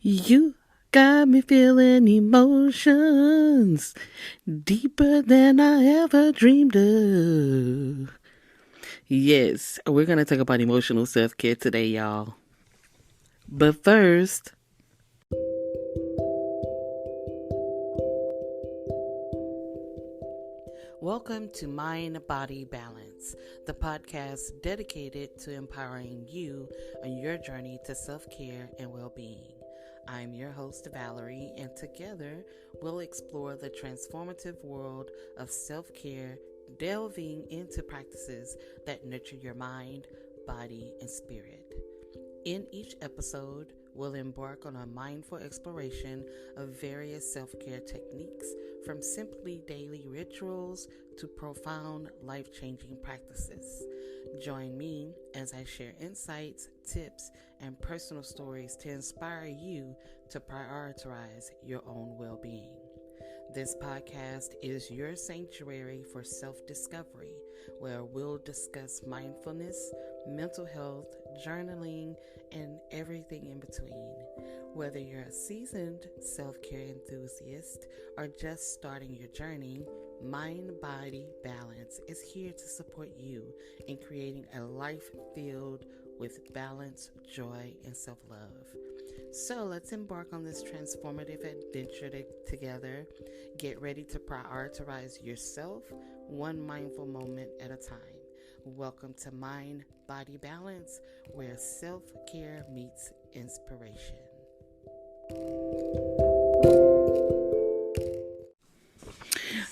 You got me feeling emotions deeper than I ever dreamed of. Yes, we're going to talk about emotional self care today, y'all. But first, welcome to Mind Body Balance, the podcast dedicated to empowering you on your journey to self care and well being. I'm your host, Valerie, and together we'll explore the transformative world of self care, delving into practices that nurture your mind, body, and spirit. In each episode, we'll embark on a mindful exploration of various self care techniques, from simply daily rituals to profound life changing practices. Join me as I share insights, tips, and personal stories to inspire you to prioritize your own well being. This podcast is your sanctuary for self-discovery, where we'll discuss mindfulness, mental health, journaling, and everything in between. Whether you're a seasoned self-care enthusiast or just starting your journey, Mind Body Balance is here to support you in creating a life filled with balance, joy, and self-love. So let's embark on this transformative adventure together. Get ready to prioritize yourself one mindful moment at a time. Welcome to Mind Body Balance, where self-care meets inspiration.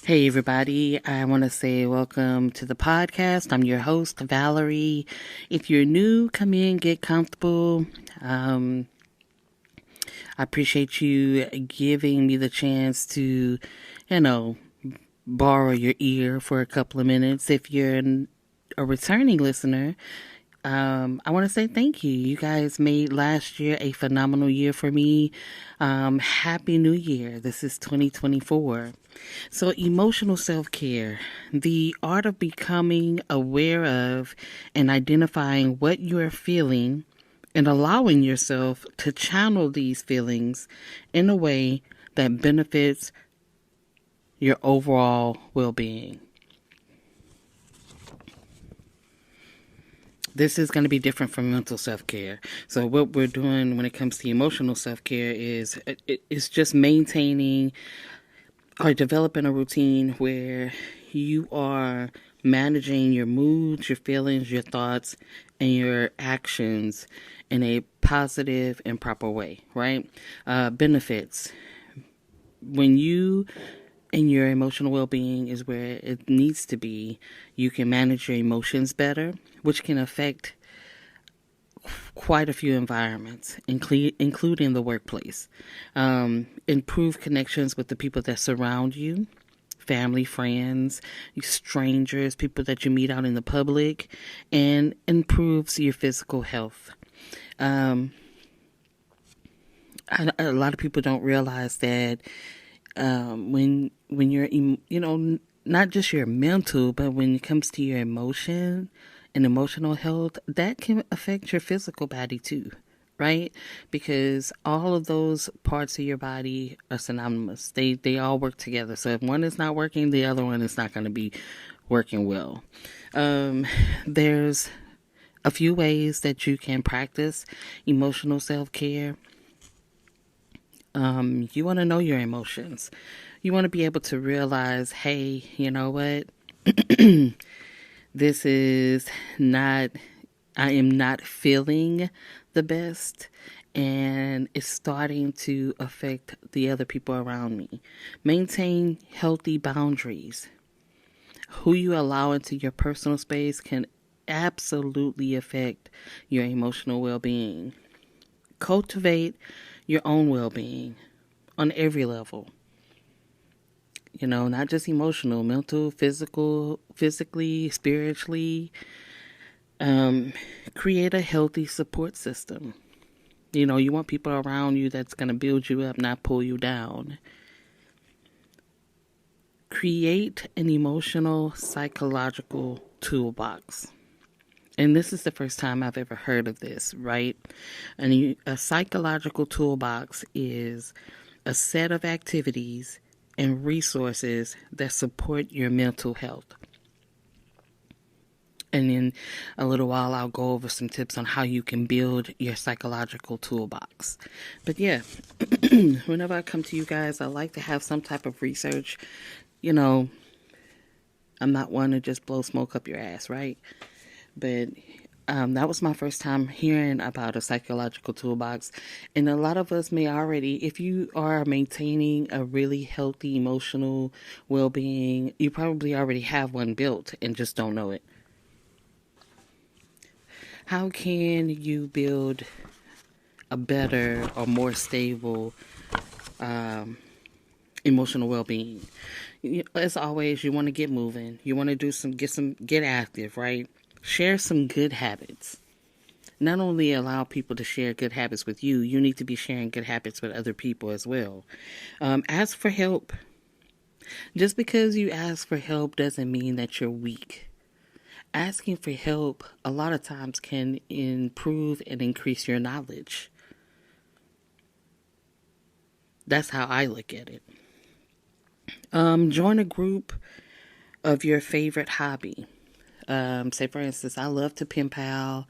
Hey everybody, I want to say welcome to the podcast. I'm your host, Valerie. If you're new, come in, get comfortable. I appreciate you giving me the chance to, borrow your ear for a couple of minutes. If you're a returning listener, I want to say thank you. You guys made last year a phenomenal year for me. Happy New Year. This is 2024. So, emotional self-care, the art of becoming aware of and identifying what you are feeling and allowing yourself to channel these feelings in a way that benefits your overall well-being. This is going to be different from mental self-care. So what we're doing when it comes to emotional self-care is it's just maintaining or developing a routine where you are managing your moods, your feelings, your thoughts, and your actions in a positive and proper way, right? Benefits. When you and your emotional well-being is where it needs to be, you can manage your emotions better, which can affect quite a few environments, including the workplace. Improve connections with the people that surround you, family, friends, strangers, people that you meet out in the public, and improves your physical health. A lot of people don't realize that when you're, not just your mental, but when it comes to your emotion and emotional health, that can affect your physical body too, right? Because all of those parts of your body are synonymous. They all work together. So if one is not working, the other one is not going to be working well. There's a few ways that you can practice emotional self-care. You want to know your emotions. You want to be able to realize, hey, you know what? This is not, I am not feeling the best, and it's starting to affect the other people around me. Maintain healthy boundaries. Who you allow into your personal space can absolutely affect your emotional well-being. Cultivate your own well-being on every level. Not just emotional, mental, physically, spiritually. Create a healthy support system. You want people around you that's going to build you up, not pull you down. Create an emotional, psychological toolbox. And this is the first time I've ever heard of this, right? A psychological toolbox is a set of activities and resources that support your mental health. And in a little while, I'll go over some tips on how you can build your psychological toolbox. But yeah, whenever I come to you guys, I like to have some type of research. You know, I'm not one to just blow smoke up your ass, right? But that was my first time hearing about a psychological toolbox. And a lot of us may already, if you are maintaining a really healthy emotional well-being, you probably already have one built and just don't know it. How can you build a better or more stable emotional well-being? As always, you want to get moving. You want to get active, right? Share some good habits. Not only allow people to share good habits with you, you need to be sharing good habits with other people as well. Ask for help. Just because you ask for help doesn't mean that you're weak. Asking for help a lot of times can improve and increase your knowledge. That's how I look at it. Join a group of your favorite hobby. Say, for instance, I love to pen pal.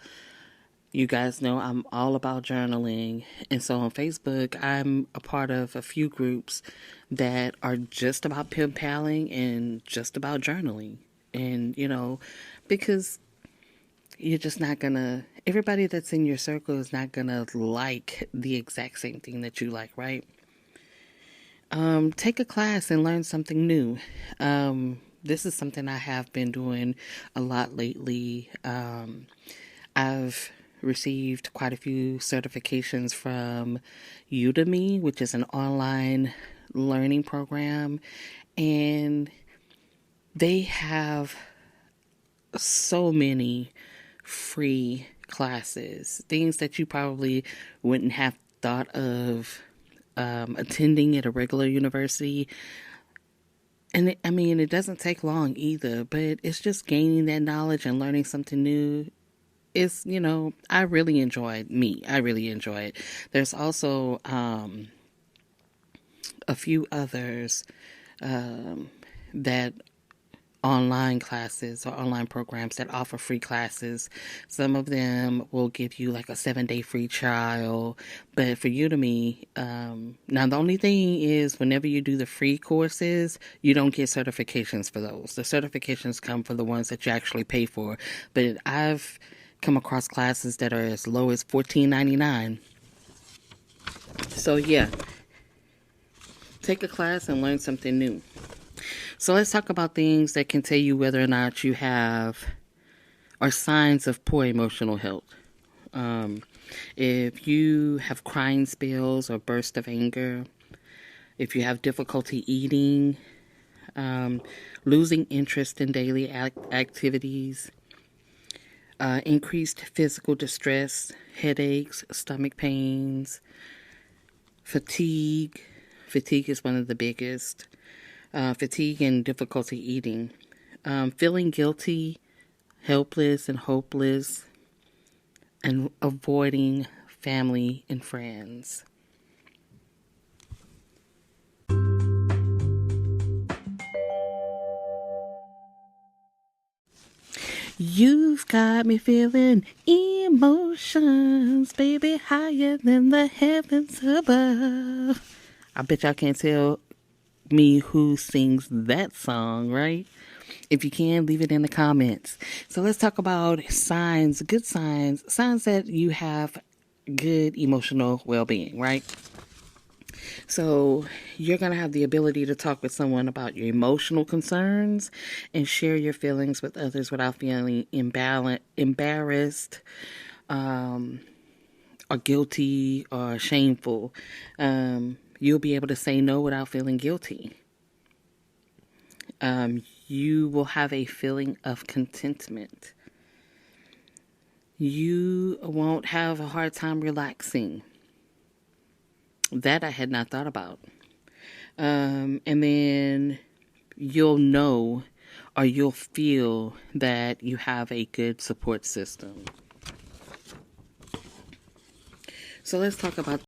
You guys know I'm all about journaling. And so on Facebook, I'm a part of a few groups that are just about pen paling and just about journaling. And, because you're just not gonna, everybody that's in your circle is not gonna like the exact same thing that you like, right? Take a class and learn something new. This is something I have been doing a lot lately. I've received quite a few certifications from Udemy, which is an online learning program, and they have so many free classes, things that you probably wouldn't have thought of attending at a regular university. And it doesn't take long either, but it's just gaining that knowledge and learning something new. It's, I really enjoy it. There's also a few others that online classes or online programs that offer free classes. Some of them will give you like a 7-day free trial, but for Udemy, now the only thing is whenever you do the free courses, you don't get certifications for those. The certifications come for the ones that you actually pay for, but I've come across classes that are as low as $14.99. So yeah, take a class and learn something new. So let's talk about things that can tell you whether or not you have or signs of poor emotional health. If you have crying spells or bursts of anger, if you have difficulty eating, losing interest in daily activities, increased physical distress, headaches, stomach pains, fatigue. Fatigue is one of the biggest. Fatigue and difficulty eating, feeling guilty, helpless and hopeless, and avoiding family and friends. You've got me feeling emotions, baby, higher than the heavens above. I bet y'all can't tell me who sings that song, right? If you can, leave it in the comments. So let's talk about signs that you have good emotional well-being, right? So you're going to have the ability to talk with someone about your emotional concerns and share your feelings with others without feeling embarrassed, or guilty or shameful. You'll be able to say no without feeling guilty. You will have a feeling of contentment. You won't have a hard time relaxing. That I had not thought about. And then you'll know or you'll feel that you have a good support system. So let's talk about